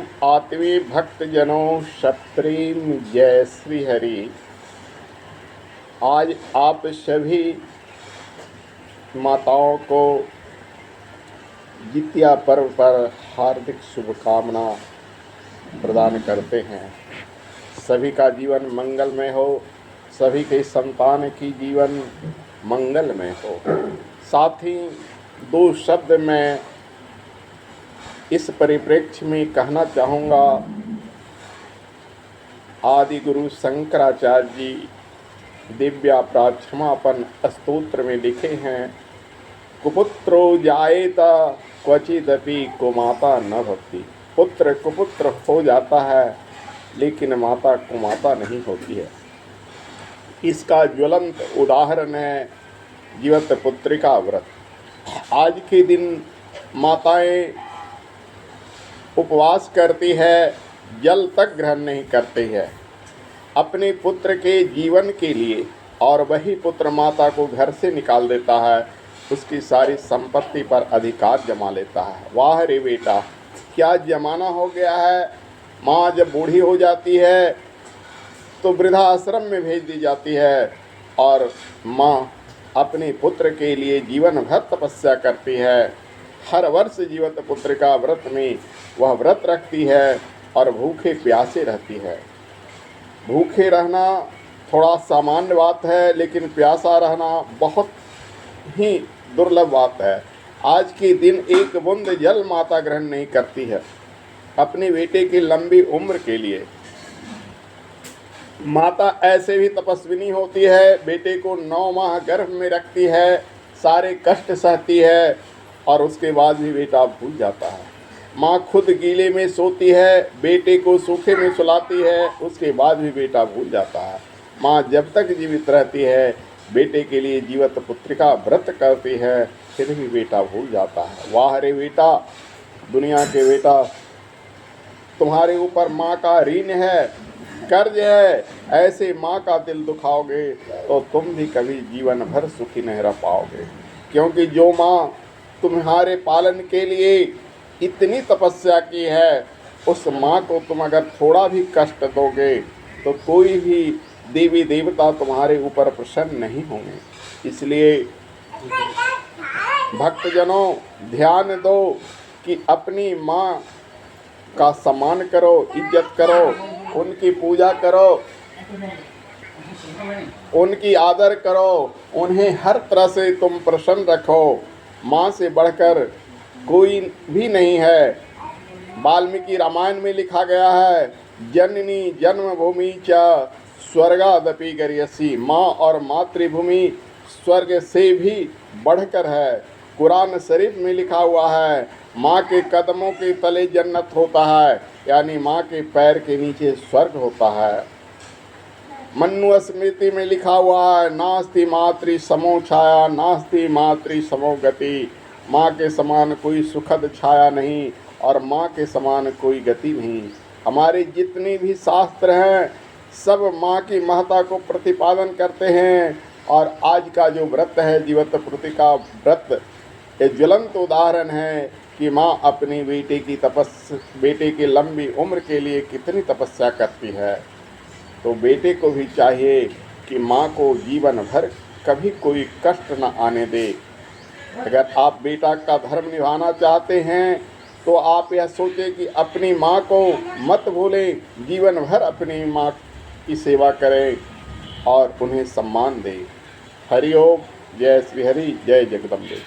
हरिओम आत्मीय भक्तजनों, सप्रेम जय श्री हरि। आज आप सभी माताओं को जितिया पर्व पर हार्दिक शुभकामना प्रदान करते हैं। सभी का जीवन मंगलमय हो, सभी के संतान की जीवन मंगलमय हो। साथ ही दो शब्द मैं इस परिप्रेक्ष्य में कहना चाहूँगा। आदि गुरु शंकराचार्य जी दिव्या प्राक्षमापन स्तोत्र में लिखे हैं, कुपुत्रो जायेत क्वचिदपि कुमाता न भवति। पुत्र कुपुत्र हो जाता है लेकिन माता कुमाता नहीं होती है। इसका ज्वलंत उदाहरण है जीवत पुत्रिका व्रत। आज के दिन माताएं उपवास करती है, जल तक ग्रहण नहीं करती है अपने पुत्र के जीवन के लिए, और वही पुत्र माता को घर से निकाल देता है, उसकी सारी संपत्ति पर अधिकार जमा लेता है। वाह रे बेटा, क्या जमाना हो गया है। माँ जब बूढ़ी हो जाती है तो वृद्धाश्रम में भेज दी जाती है, और माँ अपने पुत्र के लिए जीवन भर तपस्या करती है। हर वर्ष जीवत पुत्रिका व्रत में वह व्रत रखती है और भूखे प्यासे रहती है। भूखे रहना थोड़ा सामान्य बात है, लेकिन प्यासा रहना बहुत ही दुर्लभ बात है। आज के दिन एक बूंद जल माता ग्रहण नहीं करती है अपने बेटे की लंबी उम्र के लिए। माता ऐसे भी तपस्विनी होती है, बेटे को 9 माह गर्भ में रखती है, सारे कष्ट सहती है, और उसके बाद भी बेटा भूल जाता है। माँ खुद गीले में सोती है, बेटे को सूखे में सुलाती है, उसके बाद भी बेटा भूल जाता है। माँ जब तक जीवित रहती है बेटे के लिए जीवत पुत्रिका व्रत करती है, फिर भी बेटा भूल जाता है। वाह रे बेटा, दुनिया के बेटा, तुम्हारे ऊपर माँ का ऋण है, कर्ज है। ऐसे माँ का दिल दुखाओगे तो तुम भी कभी जीवन भर सुखी नहीं रह पाओगे, क्योंकि जो माँ तुम्हारे पालन के लिए इतनी तपस्या की है, उस माँ को तुम अगर थोड़ा भी कष्ट दोगे तो कोई भी देवी देवता तुम्हारे ऊपर प्रसन्न नहीं होंगे। इसलिए भक्तजनों, ध्यान दो कि अपनी माँ का सम्मान करो, इज्जत करो, उनकी पूजा करो, उनकी आदर करो, उन्हें हर तरह से तुम प्रसन्न रखो। माँ से बढ़कर कोई भी नहीं है। वाल्मीकि रामायण में लिखा गया है, जननी जन्मभूमि च स्वर्गादपि गरीयसी। माँ और मातृभूमि स्वर्ग से भी बढ़कर है। कुरान शरीफ में लिखा हुआ है, माँ के कदमों के तले जन्नत होता है, यानी माँ के पैर के नीचे स्वर्ग होता है। मनुस्मृति में लिखा हुआ है, नास्ति मातृ समो छाया नास्ति मातृ समो गति। माँ के समान कोई सुखद छाया नहीं और माँ के समान कोई गति नहीं। हमारे जितने भी शास्त्र हैं सब माँ की महत्ता को प्रतिपादन करते हैं, और आज का जो व्रत है जीवत पुत्रिका व्रत, ये ज्वलंत उदाहरण है कि माँ अपनी बेटे की लंबी उम्र के लिए कितनी तपस्या करती है। तो बेटे को भी चाहिए कि माँ को जीवन भर कभी कोई कष्ट न आने दे। अगर आप बेटा का धर्म निभाना चाहते हैं तो आप यह सोचें कि अपनी माँ को मत भूलें, जीवन भर अपनी माँ की सेवा करें और उन्हें सम्मान दें। हरि ओम, जय श्री हरि, जय जगदम्बे।